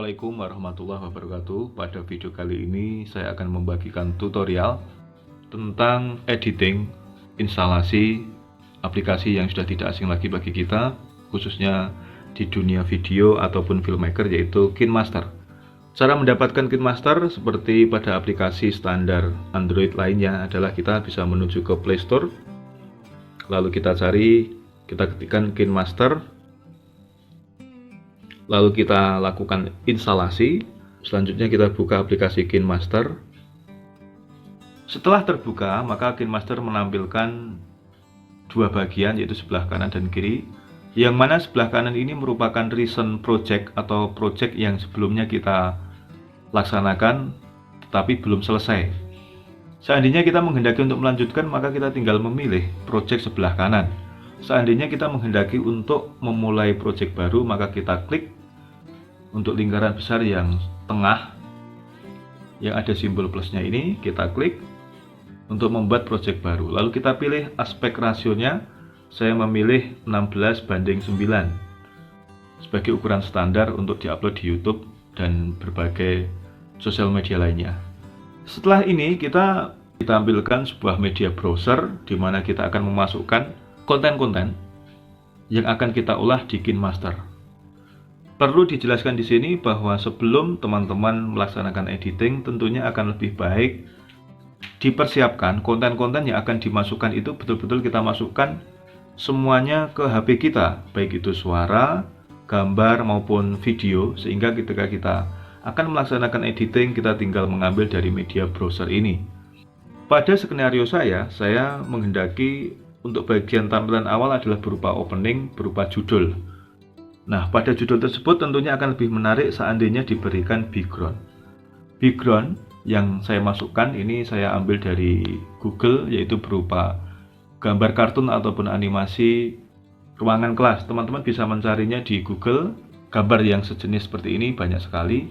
Assalamualaikum warahmatullahi wabarakatuh. Pada video kali ini saya akan membagikan tutorial tentang editing instalasi aplikasi yang sudah tidak asing lagi bagi kita, khususnya di dunia video ataupun filmmaker, yaitu KineMaster. Cara mendapatkan KineMaster seperti pada aplikasi standar Android lainnya adalah kita bisa menuju ke Play Store, lalu kita ketikkan KineMaster, lalu kita lakukan instalasi. Selanjutnya kita buka aplikasi KineMaster. Setelah terbuka, maka KineMaster menampilkan dua bagian, yaitu sebelah kanan dan kiri, yang mana sebelah kanan ini merupakan recent project atau project yang sebelumnya kita laksanakan tetapi belum selesai. Seandainya kita menghendaki untuk melanjutkan, maka kita tinggal memilih project sebelah kanan. Seandainya kita menghendaki untuk memulai project baru, maka kita klik untuk lingkaran besar yang tengah yang ada simbol plusnya ini, kita klik untuk membuat project baru. Lalu kita pilih aspek rasionya. Saya memilih 16:9 sebagai ukuran standar untuk diupload di YouTube dan berbagai sosial media lainnya. Setelah ini kita ditampilkan sebuah media browser di mana kita akan memasukkan konten-konten yang akan kita ulah di KineMaster. Perlu dijelaskan di sini bahwa sebelum teman-teman melaksanakan editing, tentunya akan lebih baik dipersiapkan konten-konten yang akan dimasukkan itu betul-betul kita masukkan semuanya ke HP kita, baik itu suara, gambar maupun video, sehingga ketika kita akan melaksanakan editing, kita tinggal mengambil dari media browser ini. Pada skenario saya menghendaki untuk bagian tampilan awal adalah berupa opening, berupa judul. Nah, pada judul tersebut tentunya akan lebih menarik seandainya diberikan background. Background yang saya masukkan ini saya ambil dari Google, yaitu berupa gambar kartun ataupun animasi ruangan kelas. Teman-teman bisa mencarinya di Google, gambar yang sejenis seperti ini banyak sekali.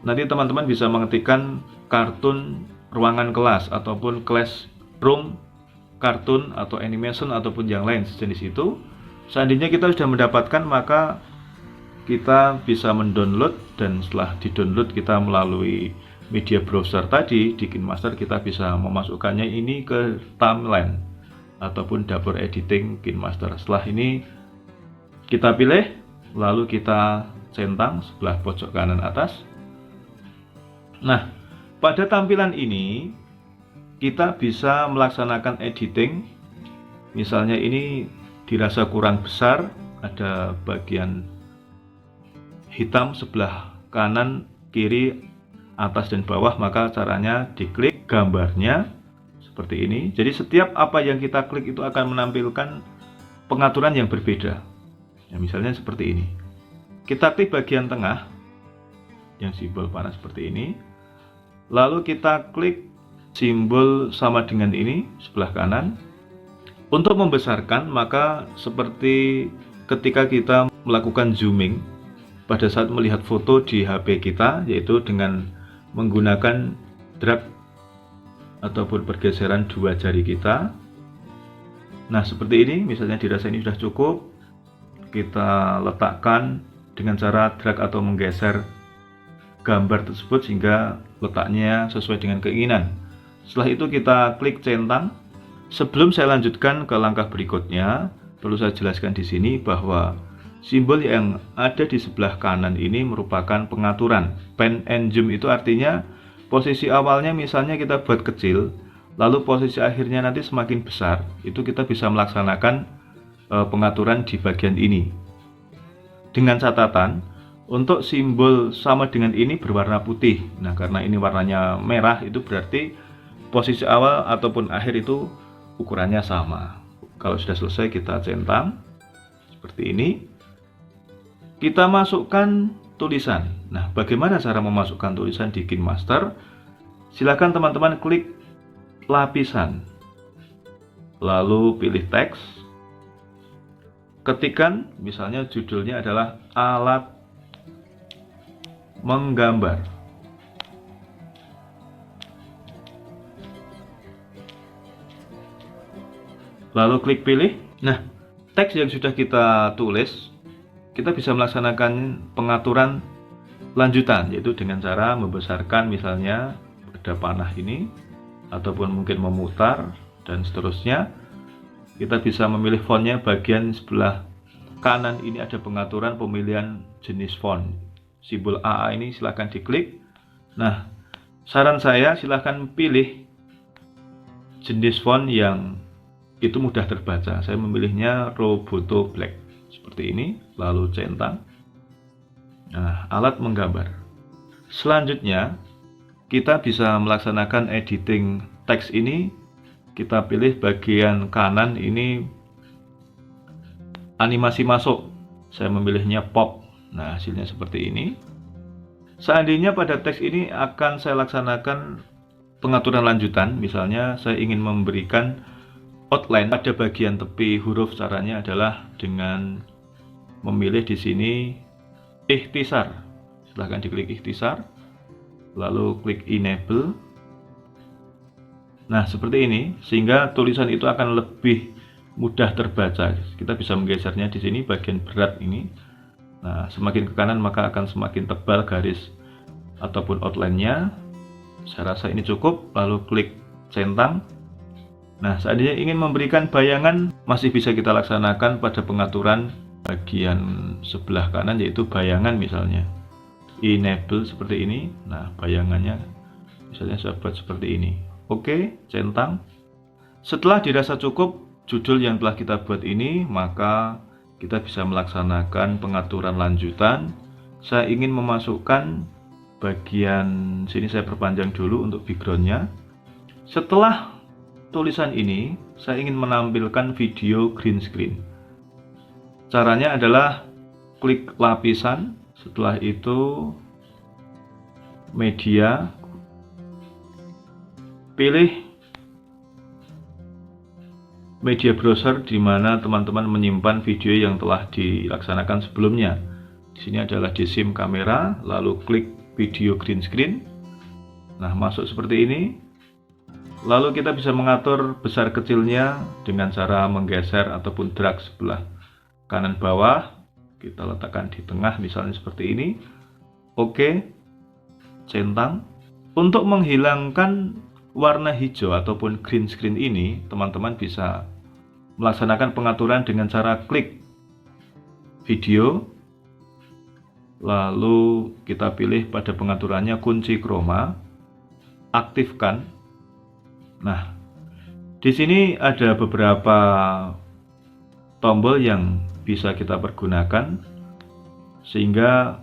Nanti teman-teman bisa mengetikkan kartun ruangan kelas ataupun classroom kartun atau animation ataupun yang lain sejenis itu. Seandainya kita sudah mendapatkan, maka kita bisa mendownload, dan setelah di-download kita melalui media browser tadi di KineMaster, kita bisa memasukkannya ini ke timeline ataupun dapur editing KineMaster. Setelah ini kita pilih, lalu kita centang sebelah pojok kanan atas. Nah, pada tampilan ini kita bisa melaksanakan editing. Misalnya ini dirasa kurang besar, ada bagian hitam sebelah kanan, kiri, atas dan bawah, maka caranya diklik gambarnya seperti ini. Jadi setiap apa yang kita klik itu akan menampilkan pengaturan yang berbeda. Ya, misalnya seperti ini. Kita klik bagian tengah yang simbol panah seperti ini. Lalu kita klik simbol sama dengan ini sebelah kanan. Untuk membesarkan, maka seperti ketika kita melakukan zooming pada saat melihat foto di HP kita, yaitu dengan menggunakan drag ataupun pergeseran dua jari kita. Nah, seperti ini, misalnya dirasa ini sudah cukup, kita letakkan dengan cara drag atau menggeser gambar tersebut sehingga letaknya sesuai dengan keinginan. Setelah itu kita klik centang. Sebelum saya lanjutkan ke langkah berikutnya, perlu saya jelaskan di sini bahwa simbol yang ada di sebelah kanan ini merupakan pengaturan. Pan and zoom itu artinya posisi awalnya misalnya kita buat kecil, lalu posisi akhirnya nanti semakin besar. Itu kita bisa melaksanakan pengaturan di bagian ini. Dengan catatan, untuk simbol sama dengan ini berwarna putih. Nah, karena ini warnanya merah, itu berarti posisi awal ataupun akhir itu ukurannya sama. Kalau sudah selesai, kita centang seperti ini. Kita masukkan tulisan. Nah, bagaimana cara memasukkan tulisan di KineMaster? Silakan teman-teman klik lapisan, lalu pilih teks, ketikan, misalnya judulnya adalah alat menggambar. Lalu klik pilih. Nah, teks yang sudah kita tulis, kita bisa melaksanakan pengaturan lanjutan, yaitu dengan cara membesarkan misalnya pada panah ini, ataupun mungkin memutar dan seterusnya. Kita bisa memilih fontnya. Bagian sebelah kanan ini ada pengaturan pemilihan jenis font, simbol AA ini silahkan diklik. Nah, saran saya silahkan pilih jenis font yang itu mudah terbaca. Saya memilihnya Roboto Black seperti ini, lalu centang. Nah, alat menggambar. Selanjutnya kita bisa melaksanakan editing teks ini. Kita pilih bagian kanan ini animasi masuk, saya memilihnya pop. Nah, hasilnya seperti ini. Seandainya pada teks ini akan saya laksanakan pengaturan lanjutan, misalnya saya ingin memberikan outline pada bagian tepi huruf, caranya adalah dengan memilih di sini ikhtisar. Silahkan diklik ikhtisar, lalu klik enable. Nah, seperti ini, sehingga tulisan itu akan lebih mudah terbaca. Kita bisa menggesernya di sini bagian berat ini. Nah, semakin ke kanan maka akan semakin tebal garis ataupun outline-nya. Saya rasa ini cukup, lalu klik centang. Nah, seandainya ingin memberikan bayangan, masih bisa kita laksanakan pada pengaturan bagian sebelah kanan, yaitu bayangan misalnya. Enable seperti ini. Nah, bayangannya misalnya saya buat seperti ini. Oke, centang. Setelah dirasa cukup judul yang telah kita buat ini, maka kita bisa melaksanakan pengaturan lanjutan. Saya ingin memasukkan bagian sini, saya perpanjang dulu untuk backgroundnya. Setelah tulisan ini, saya ingin menampilkan video green screen. Caranya adalah klik lapisan, setelah itu media, pilih media browser di mana teman-teman menyimpan video yang telah dilaksanakan sebelumnya. Di sini adalah di SIM kamera, lalu klik video green screen. Nah, masuk seperti ini. Lalu kita bisa mengatur besar kecilnya dengan cara menggeser ataupun drag sebelah kanan bawah. Kita letakkan di tengah misalnya seperti ini. Oke, centang. Untuk menghilangkan warna hijau ataupun green screen ini, teman-teman bisa melaksanakan pengaturan dengan cara klik video, lalu kita pilih pada pengaturannya kunci chroma, aktifkan. Nah, di sini ada beberapa tombol yang bisa kita pergunakan sehingga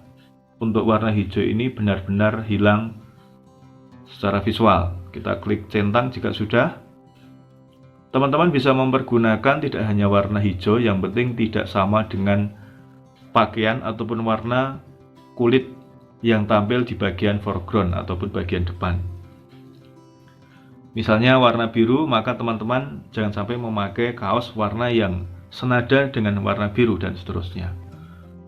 untuk warna hijau ini benar-benar hilang secara visual. Kita klik centang jika sudah. Teman-teman bisa mempergunakan tidak hanya warna hijau, yang penting tidak sama dengan pakaian ataupun warna kulit yang tampil di bagian foreground ataupun bagian depan. Misalnya warna biru, maka teman-teman jangan sampai memakai kaos warna yang senada dengan warna biru dan seterusnya.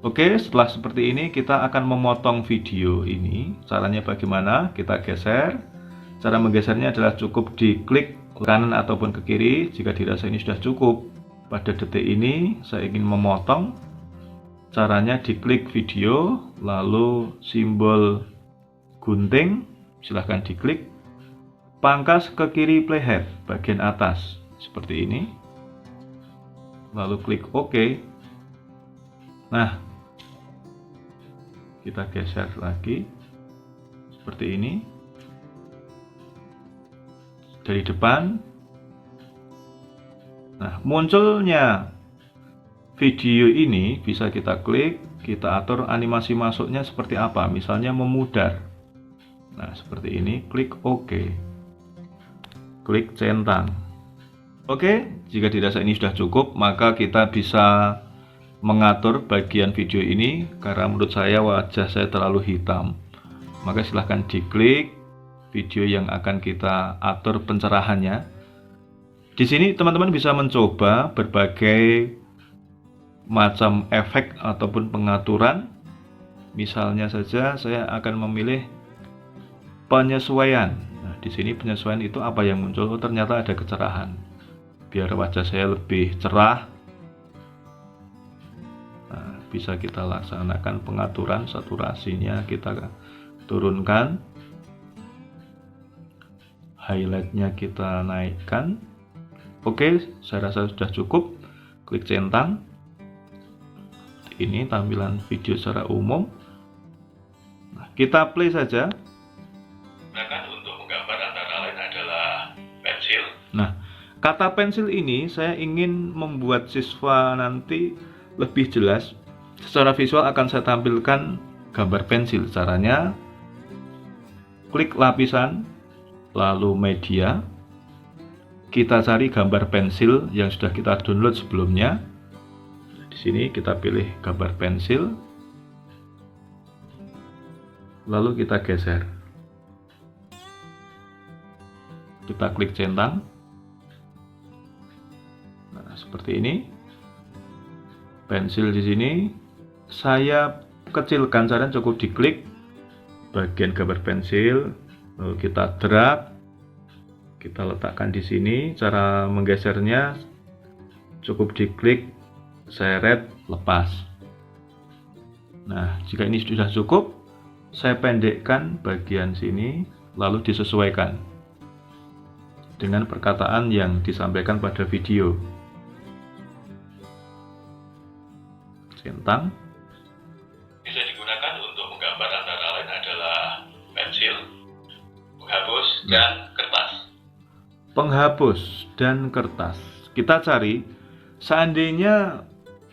Oke, setelah seperti ini kita akan memotong video ini. Caranya bagaimana? Kita geser. Cara menggesernya adalah cukup diklik ke kanan ataupun ke kiri jika dirasa ini sudah cukup. Pada detik ini saya ingin memotong. Caranya diklik video, lalu simbol gunting, silahkan diklik. Pangkas ke kiri playhead bagian atas seperti ini. Lalu klik OK. Nah, kita geser lagi seperti ini dari depan. Nah, munculnya video ini bisa kita klik, kita atur animasi masuknya seperti apa, misalnya memudar. Nah, seperti ini, klik OK, klik centang. Oke, jika dirasa ini sudah cukup, maka kita bisa mengatur bagian video ini. Karena menurut saya wajah saya terlalu hitam, maka silahkan diklik video yang akan kita atur pencerahannya. Di sini teman-teman bisa mencoba berbagai macam efek ataupun pengaturan. Misalnya saja saya akan memilih penyesuaian. Nah, di sini penyesuaian itu apa yang muncul? Oh, ternyata ada kecerahan. Biar wajah saya lebih cerah. Nah, bisa kita laksanakan pengaturan saturasinya, kita turunkan, highlightnya kita naikkan. Oke, saya rasa sudah cukup. Klik centang. Ini tampilan video secara umum. Nah, kita play saja. Untuk menggambar antara lain adalah pensil. Nah, kata pensil ini saya ingin membuat siswa nanti lebih jelas. Secara visual akan saya tampilkan gambar pensil. Caranya, klik lapisan, lalu media. Kita cari gambar pensil yang sudah kita download sebelumnya. Di sini kita pilih gambar pensil, lalu kita geser. Kita klik centang. Nah, seperti ini. Pensil di sini saya kecilkan, caranya cukup diklik bagian gambar pensil, lalu kita drag, kita letakkan di sini. Cara menggesernya cukup diklik, seret, lepas. Nah, jika ini sudah cukup, saya pendekkan bagian sini, lalu disesuaikan dengan perkataan yang disampaikan pada video. Centang. Bisa digunakan untuk menggambar antara lain adalah pensil, penghapus, dan kertas. Penghapus dan kertas. Kita cari, seandainya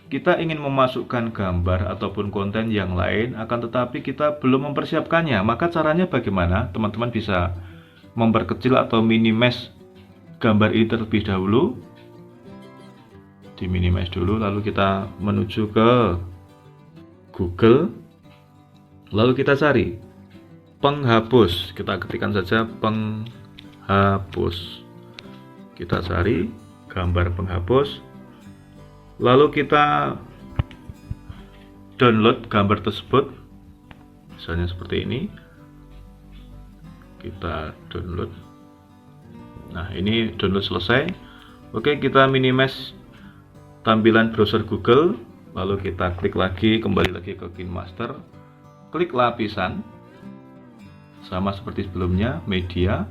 kita ingin memasukkan gambar ataupun konten yang lain, akan tetapi kita belum mempersiapkannya, maka caranya bagaimana? Teman-teman bisa memperkecil atau minimize gambar ini terlebih dahulu. Diminimize dulu, lalu kita menuju ke Google, lalu kita cari penghapus. Kita ketikkan saja penghapus. Kita cari gambar penghapus, lalu kita download gambar tersebut, misalnya seperti ini. Kita download. Nah, ini download selesai. Oke, kita minimize tampilan browser Google, lalu kita klik lagi, kembali lagi ke KineMaster, klik lapisan, sama seperti sebelumnya, media.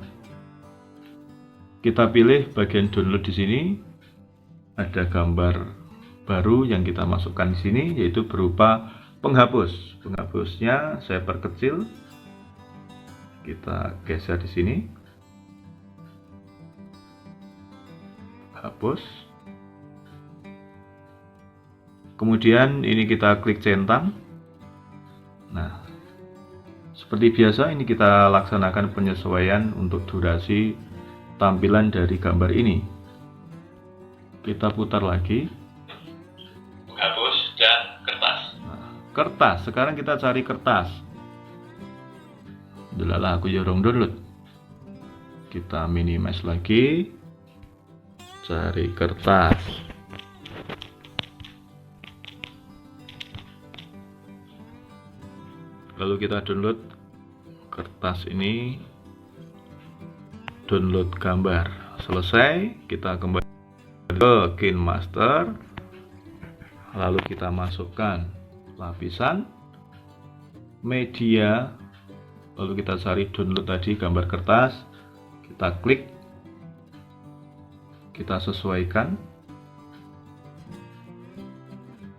Kita pilih bagian download di sini. Ada gambar baru yang kita masukkan di sini, yaitu berupa penghapus. Penghapusnya saya perkecil, kita geser di sini, hapus. Kemudian ini kita klik centang. Nah, seperti biasa ini kita laksanakan penyesuaian untuk durasi tampilan dari gambar ini. Kita putar lagi. Menghapus dan kertas. Nah, kertas. Sekarang kita cari kertas. Delalah aku jorong download. Kita minimize lagi. Cari kertas. Lalu kita download kertas ini, download gambar. Selesai, kita kembali ke KineMaster, lalu kita masukkan lapisan, media, lalu kita cari download tadi gambar kertas, kita klik, kita sesuaikan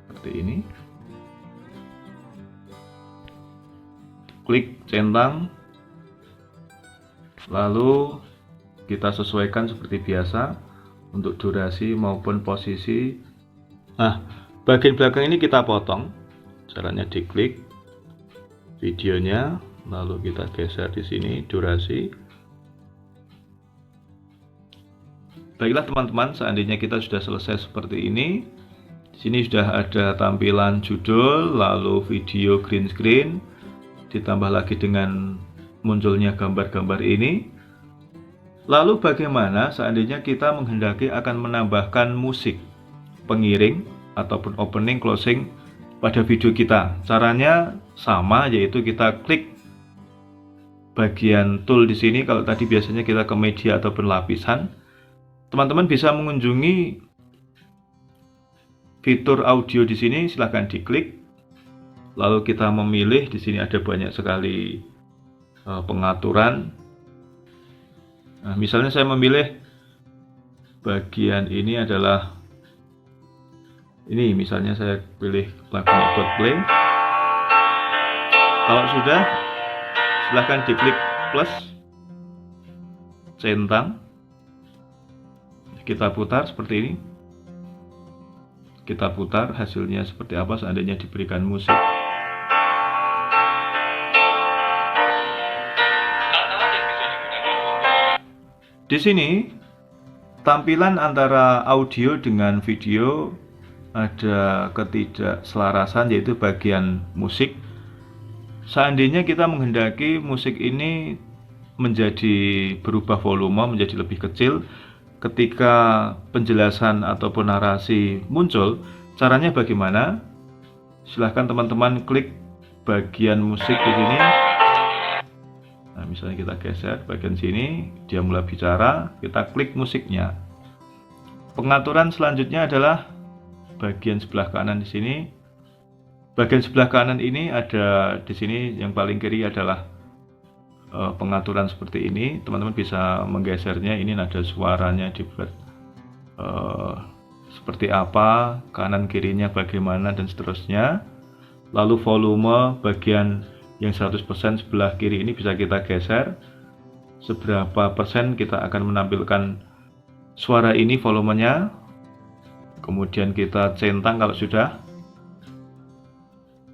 seperti ini. Klik centang, lalu kita sesuaikan seperti biasa untuk durasi maupun posisi. Nah, bagian belakang ini kita potong. Caranya diklik videonya, lalu kita geser di sini durasi. Baiklah teman-teman, seandainya kita sudah selesai seperti ini. Di sini sudah ada tampilan judul, lalu video green screen, ditambah lagi dengan munculnya gambar-gambar ini. Lalu bagaimana seandainya kita menghendaki akan menambahkan musik pengiring ataupun opening closing pada video kita? Caranya sama, yaitu kita klik bagian tool di sini. Kalau tadi biasanya kita ke media ataupun lapisan, teman-teman bisa mengunjungi fitur audio di sini silahkan diklik. Lalu kita memilih, di sini ada banyak sekali pengaturan. Nah, misalnya saya memilih bagian ini adalah ini, misalnya saya pilih lagunya Coldplay. Kalau sudah, silahkan diklik plus, centang, kita putar seperti ini. Kita putar, hasilnya seperti apa seandainya diberikan musik. Di sini tampilan antara audio dengan video ada ketidakselarasan, yaitu bagian musik. Seandainya kita menghendaki musik ini menjadi berubah volume menjadi lebih kecil ketika penjelasan ataupun narasi muncul, caranya bagaimana? Silahkan teman-teman klik bagian musik di sini. Nah, misalnya kita geser bagian sini, dia mulai bicara, kita klik musiknya. Pengaturan selanjutnya adalah bagian sebelah kanan di sini. Bagian sebelah kanan ini ada di sini, yang paling kiri adalah pengaturan seperti ini. Teman-teman bisa menggesernya. Ini nada suaranya dibuat seperti apa, kanan kirinya bagaimana, dan seterusnya. Lalu volume bagian yang 100% sebelah kiri ini bisa kita geser. Seberapa persen kita akan menampilkan suara ini volumenya. Kemudian kita centang kalau sudah.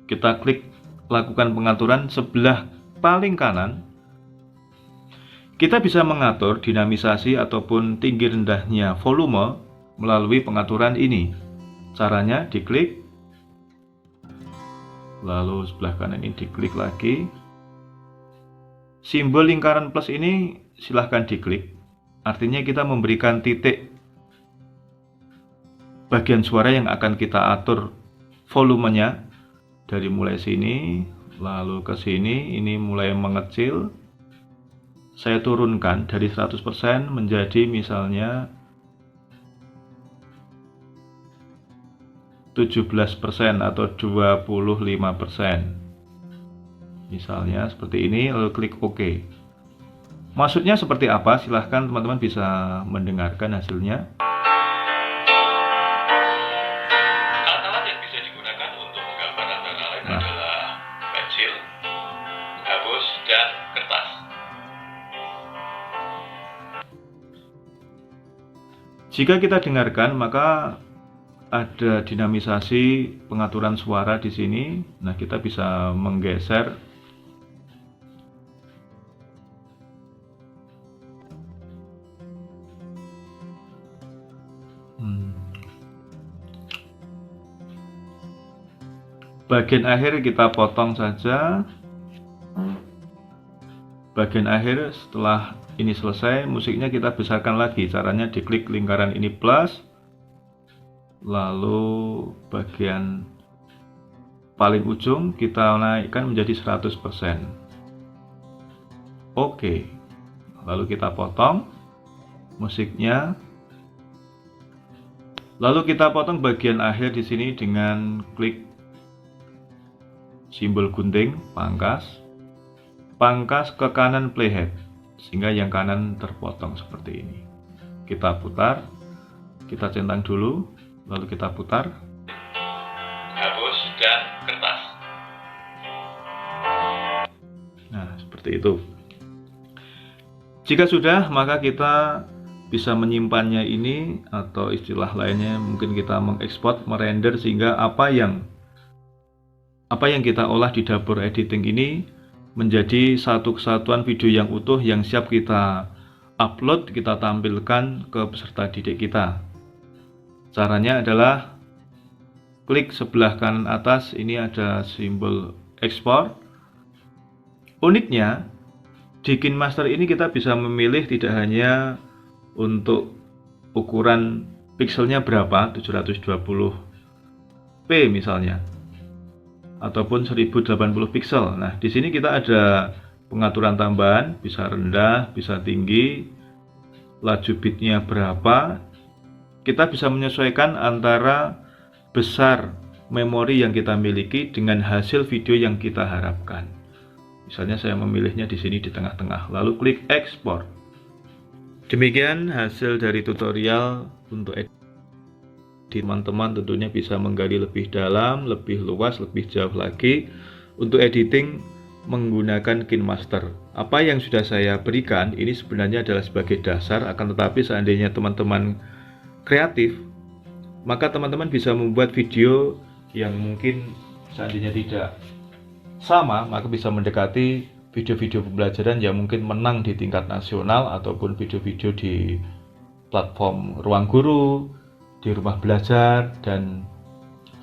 Kita klik lakukan pengaturan sebelah paling kanan. Kita bisa mengatur dinamisasi ataupun tinggi rendahnya volume melalui pengaturan ini. Caranya diklik, lalu sebelah kanan ini diklik lagi. Simbol lingkaran plus ini silahkan diklik. Artinya kita memberikan titik bagian suara yang akan kita atur volumenya. Dari mulai sini, lalu ke sini, ini mulai mengecil. Saya turunkan dari 100% menjadi misalnya 17% atau 25%. Misalnya seperti ini, lalu klik OK. Maksudnya seperti apa? Silahkan teman-teman bisa mendengarkan hasilnya. Alat yang bisa digunakan untuk menggambar antara lain adalah pensil, hapus, dan kertas. Jika kita dengarkan, maka ada dinamisasi pengaturan suara di sini. Nah, kita bisa menggeser. Bagian akhir kita potong saja. Bagian akhir setelah ini selesai, musiknya kita besarkan lagi. Caranya diklik lingkaran ini plus, lalu bagian paling ujung kita naikkan menjadi 100%. Oke. Lalu kita potong musiknya. Lalu kita potong bagian akhir di sini dengan klik simbol gunting, pangkas ke kanan playhead, sehingga yang kanan terpotong seperti ini. Kita putar, kita centang dulu, lalu kita putar. Hapus dan kertas. Nah, seperti itu. Jika sudah, maka kita bisa menyimpannya ini, atau istilah lainnya mungkin kita mengekspor, merender, sehingga apa yang kita olah di dapur editing ini menjadi satu kesatuan video yang utuh yang siap kita upload, kita tampilkan ke peserta didik kita. Caranya adalah klik sebelah kanan atas, ini ada simbol ekspor. Uniknya, di KineMaster ini kita bisa memilih tidak hanya untuk ukuran pixelnya berapa, 720p misalnya, ataupun 1080 pixel. Nah, di sini kita ada pengaturan tambahan, bisa rendah, bisa tinggi, laju bitnya berapa. Kita bisa menyesuaikan antara besar memori yang kita miliki dengan hasil video yang kita harapkan. Misalnya saya memilihnya di sini di tengah-tengah, lalu klik ekspor. Demikian hasil dari tutorial untuk edit. Teman-teman tentunya bisa menggali lebih dalam, lebih luas, lebih jauh lagi untuk editing menggunakan KineMaster. Apa yang sudah saya berikan ini sebenarnya adalah sebagai dasar, akan tetapi seandainya teman-teman kreatif, maka teman-teman bisa membuat video yang mungkin seandainya tidak sama, maka bisa mendekati video-video pembelajaran yang mungkin menang di tingkat nasional ataupun video-video di platform Ruang Guru, di Rumah Belajar, dan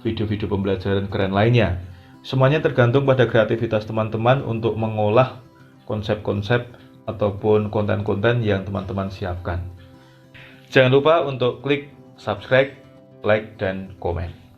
video-video pembelajaran keren lainnya. Semuanya tergantung pada kreativitas teman-teman untuk mengolah konsep-konsep ataupun konten-konten yang teman-teman siapkan. Jangan lupa untuk klik subscribe, like, dan komen.